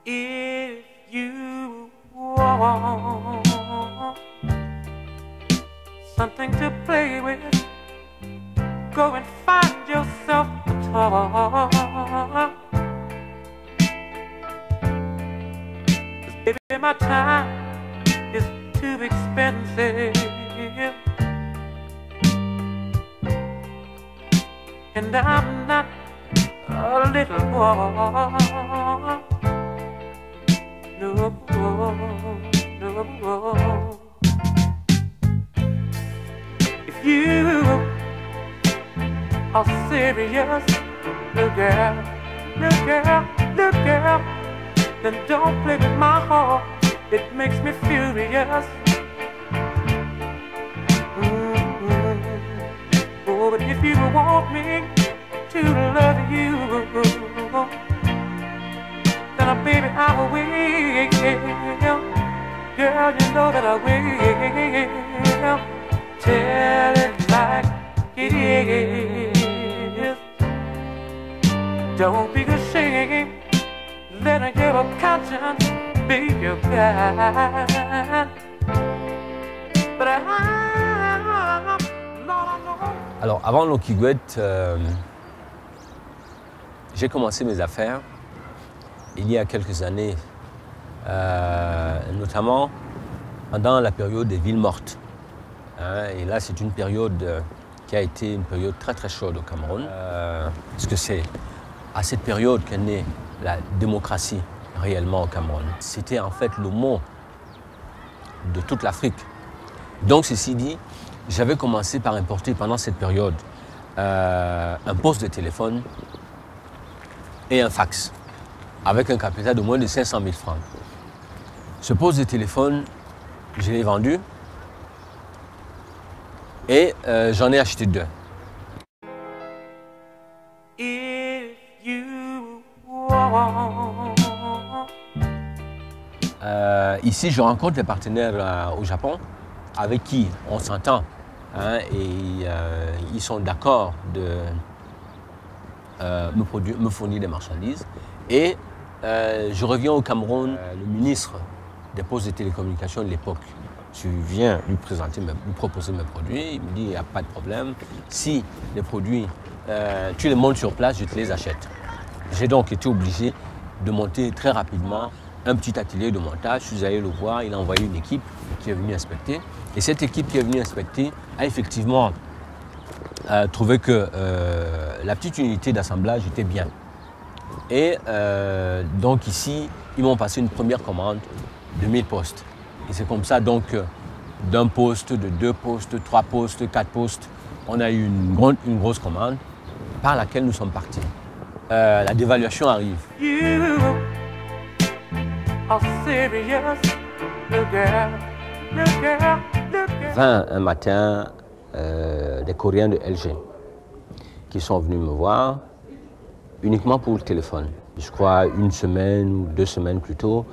If you want something to play with, go and find yourself a toy. 'Cause baby, my time is too expensive, and I'm not a little boy. No, no. If you are serious, little girl, little girl, little girl, then don't play with my heart. It makes me furious. Oh, but if you want me to love you, then baby I will wait. Girl, you know that I will. Tell it like it is. Don't be ashamed. Let your conscience be your guide. But Alors, avant Loki Guet, j'ai commencé mes affaires il y a quelques années, notamment pendant la période des villes mortes. Et là, c'est une période qui a été une période très très chaude au Cameroun, parce que c'est à cette période qu'est née la démocratie réellement au Cameroun. C'était en fait le mot de toute l'Afrique. Donc, ceci dit, j'avais commencé par importer pendant cette période un poste de téléphone et un fax, avec un capital de moins de 500 000 francs. Ce poste de téléphone, je l'ai vendu et j'en ai acheté deux. Ici, je rencontre des partenaires au Japon avec qui on s'entend, et ils sont d'accord de me fournir des marchandises. Et je reviens au Cameroun, le ministre des Postes et Télécommunications de l'époque, je viens lui proposer mes produits, il me dit il n'y a pas de problème, si les produits, tu les montes sur place, je te les achète. J'ai donc été obligé de monter très rapidement un petit atelier de montage. Je suis allé le voir, il a envoyé une équipe qui est venue inspecter. Et cette équipe qui est venue inspecter a effectivement trouvé que la petite unité d'assemblage était bien. Et donc ici, ils m'ont passé une première commande de 1000 postes. Et c'est comme ça donc d'un poste, de 2 postes, 3 postes, 4 postes, on a eu une grosse commande par laquelle nous sommes partis. La dévaluation arrive. Vint un matin des Coréens de LG qui sont venus me voir uniquement pour le téléphone. Je crois 1 semaine ou 2 semaines plus tôt,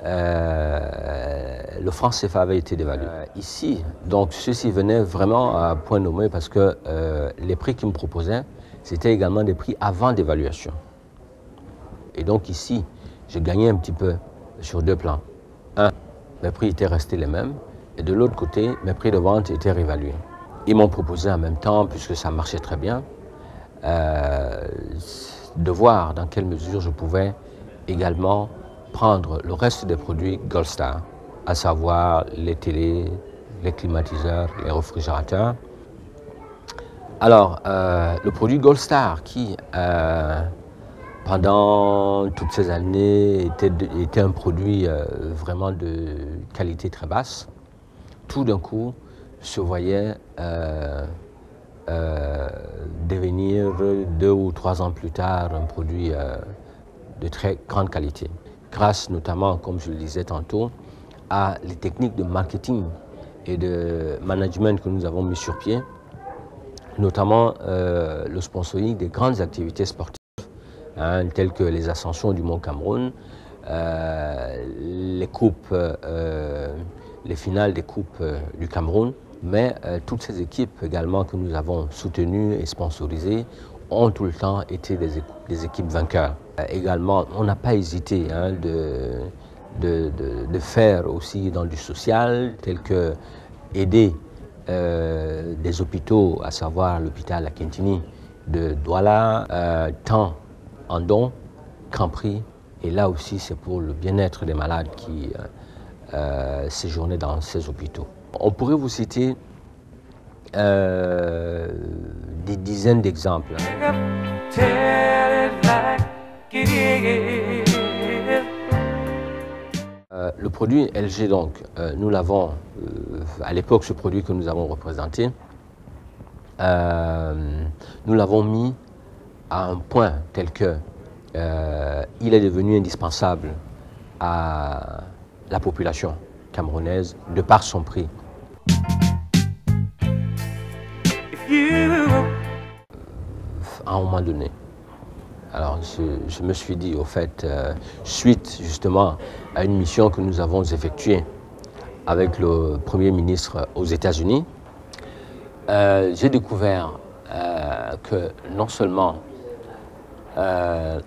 le franc CFA avait été dévalué. Ici, donc ceci venait vraiment à point nommé parce que les prix qu'ils me proposaient, c'était également des prix avant dévaluation. Et donc ici, j'ai gagné un petit peu sur 2 plans. Un, mes prix étaient restés les mêmes, et de l'autre côté, mes prix de vente étaient réévalués. Ils m'ont proposé en même temps, puisque ça marchait très bien, de voir dans quelle mesure je pouvais également prendre le reste des produits Gold Star, à savoir les télés, les climatiseurs, les réfrigérateurs. Alors, le produit Gold Star qui, pendant toutes ces années, était un produit vraiment de qualité très basse, tout d'un coup se voyait devenir 2 ou 3 ans plus tard un produit de très grande qualité, grâce notamment, comme je le disais tantôt, à les techniques de marketing et de management que nous avons mis sur pied, notamment le sponsoring des grandes activités sportives, telles que les ascensions du Mont Cameroun, les coupes, les finales des coupes du Cameroun, mais toutes ces équipes également que nous avons soutenues et sponsorisées ont tout le temps été des équipes vainqueurs. Également, on n'a pas hésité hein, de faire aussi dans du social, tel que aider des hôpitaux, à savoir l'hôpital à Kintini de Douala, tant en dons qu'en prix. Et là aussi, c'est pour le bien-être des malades qui séjournaient dans ces hôpitaux. On pourrait vous citer des dizaines d'exemples. Le produit LG, donc, nous l'avons, à l'époque, ce produit que nous avons représenté, nous l'avons mis à un point tel que il est devenu indispensable à la population camerounaise de par son prix. À un moment donné, alors je me suis dit, au fait, suite justement à une mission que nous avons effectuée avec le Premier ministre aux États-Unis, j'ai découvert que non seulement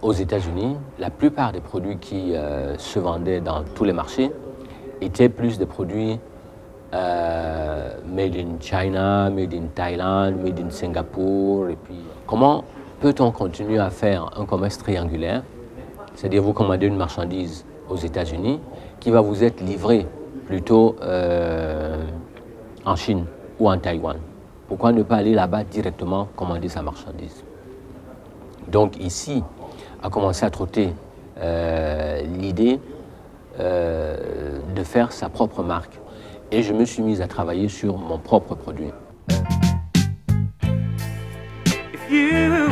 aux États-Unis, la plupart des produits qui se vendaient dans tous les marchés étaient plus des produits made in China, made in Thaïlande, made in Singapour. Et puis, comment peut-on continuer à faire un commerce triangulaire, c'est-à-dire vous commandez une marchandise aux États-Unis qui va vous être livrée plutôt en Chine ou en Taïwan? Pourquoi ne pas aller là-bas directement commander sa marchandise? Donc ici a commencé à trotter l'idée de faire sa propre marque. Et je me suis mise à travailler sur mon propre produit. If you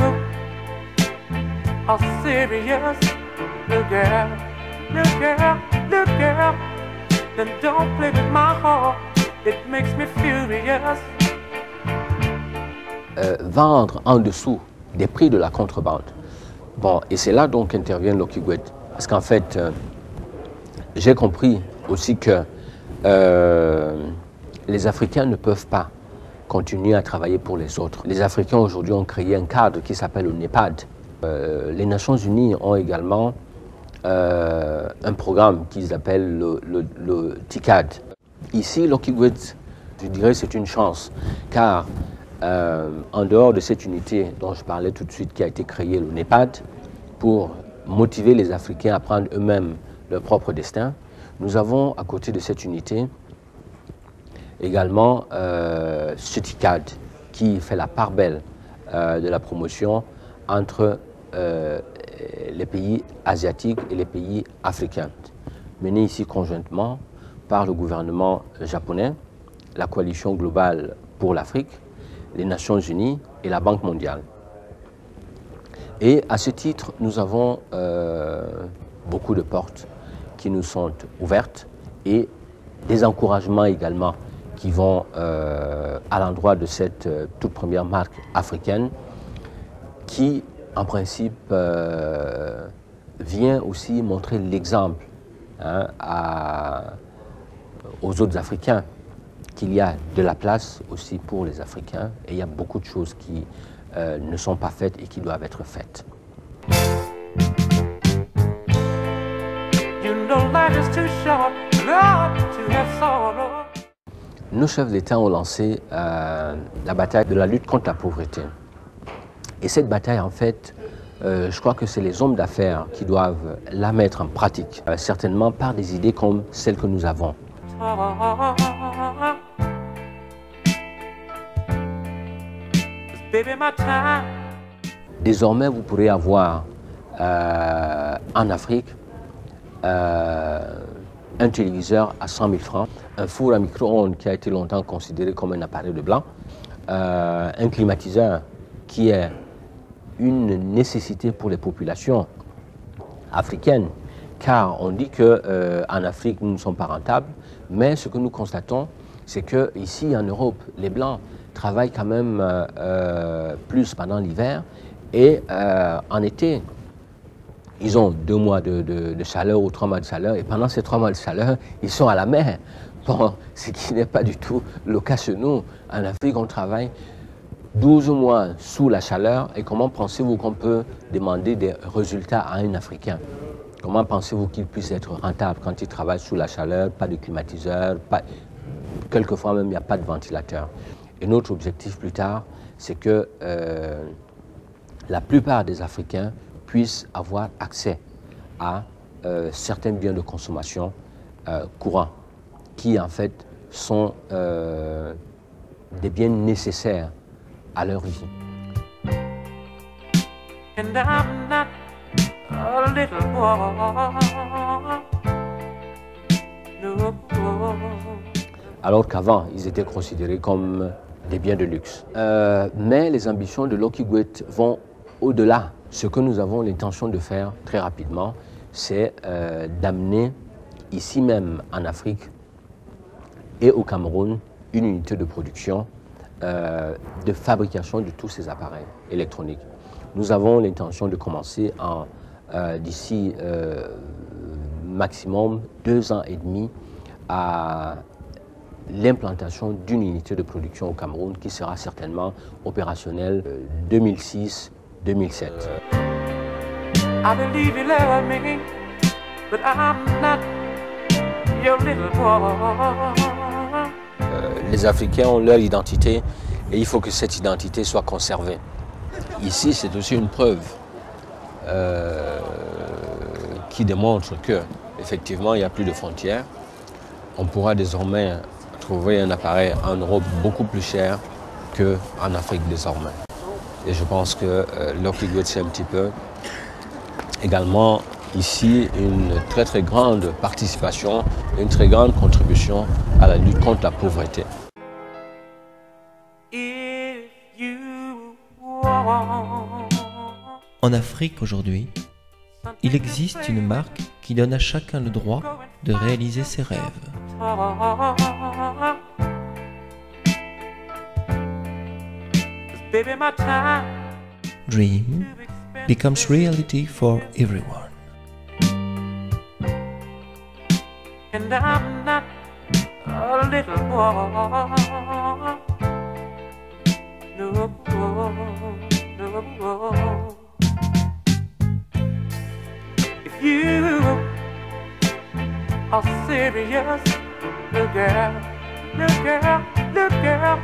are serious, little girl, little girl, little girl, then don't play with my heart. It makes me furious. Vendre en dessous des prix de la contrebande. Bon, et c'est là donc qu'intervient Lockheed. Parce qu'en fait, j'ai compris aussi que les Africains ne peuvent pas continuer à travailler pour les autres. Les Africains aujourd'hui ont créé un cadre qui s'appelle le NEPAD. Les Nations Unies ont également un programme qu'ils appellent le TICAD. Ici, Lockheed, je dirais c'est une chance, car en dehors de cette unité dont je parlais tout de suite, qui a été créée, le NEPAD, pour motiver les Africains à prendre eux-mêmes leur propre destin, nous avons à côté de cette unité également ce TICAD, qui fait la part belle de la promotion entre les pays asiatiques et les pays africains, menée ici conjointement par le gouvernement japonais, la coalition globale pour l'Afrique, les Nations Unies et la Banque mondiale. Et à ce titre, nous avons beaucoup de portes qui nous sont ouvertes et des encouragements également qui vont à l'endroit de cette toute première marque africaine qui, en principe, vient aussi montrer l'exemple hein, aux autres Africains qu'il y a de la place aussi pour les Africains et il y a beaucoup de choses qui ne sont pas faites et qui doivent être faites. Nos chefs d'État ont lancé la bataille de la lutte contre la pauvreté. Et cette bataille, en fait, je crois que c'est les hommes d'affaires qui doivent la mettre en pratique, certainement par des idées comme celles que nous avons. Désormais, vous pourrez avoir en Afrique un téléviseur à 100 000 francs, un four à micro-ondes qui a été longtemps considéré comme un appareil de blanc, un climatiseur qui est une nécessité pour les populations africaines, car on dit qu'en Afrique, nous ne sommes pas rentables, mais ce que nous constatons, c'est qu'ici, en Europe, les Blancs travaillent quand même plus pendant l'hiver et en été, ils ont 2 mois de chaleur ou 3 mois de chaleur et pendant ces 3 mois de chaleur, ils sont à la mer. Bon, ce qui n'est pas du tout le cas chez nous. En Afrique, on travaille 12 mois sous la chaleur, et comment pensez-vous qu'on peut demander des résultats à un Africain? Comment pensez-vous qu'il puisse être rentable quand il travaille sous la chaleur, pas de climatiseur, quelquefois même il n'y a pas de ventilateur? Et notre objectif plus tard, c'est que la plupart des Africains puissent avoir accès à certains biens de consommation courants, qui en fait sont des biens nécessaires à leur vie. And I'm not a little boy. No. Alors qu'avant, ils étaient considérés comme des biens de luxe. Mais les ambitions de Lokigwet vont au-delà. Ce que nous avons l'intention de faire très rapidement, c'est d'amener ici même en Afrique et au Cameroun une unité de production de fabrication de tous ces appareils électroniques. Nous avons l'intention de commencer d'ici maximum 2 ans et demi à l'implantation d'une unité de production au Cameroun qui sera certainement opérationnelle 2006-2007. I believe you love me, but I'm not your little boy. Les Africains ont leur identité et il faut que cette identité soit conservée. Ici, c'est aussi une preuve qui démontre que, effectivement, il n'y a plus de frontières. On pourra désormais trouver un appareil en Europe beaucoup plus cher qu'en Afrique désormais. Et je pense que Lokigwet, c'est un petit peu également ici une très très grande participation, une très grande contribution à la lutte contre la pauvreté. En Afrique aujourd'hui, il existe une marque qui donne à chacun le droit de réaliser ses rêves. Dream becomes reality for everyone. And I'm not a little boy. No, no. If you are serious, little girl, little girl, little girl,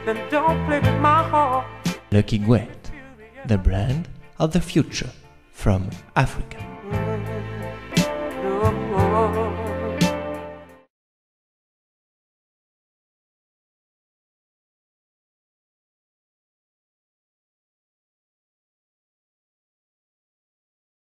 then don't play with my heart. Lokigwet, the brand of the future from Africa. No.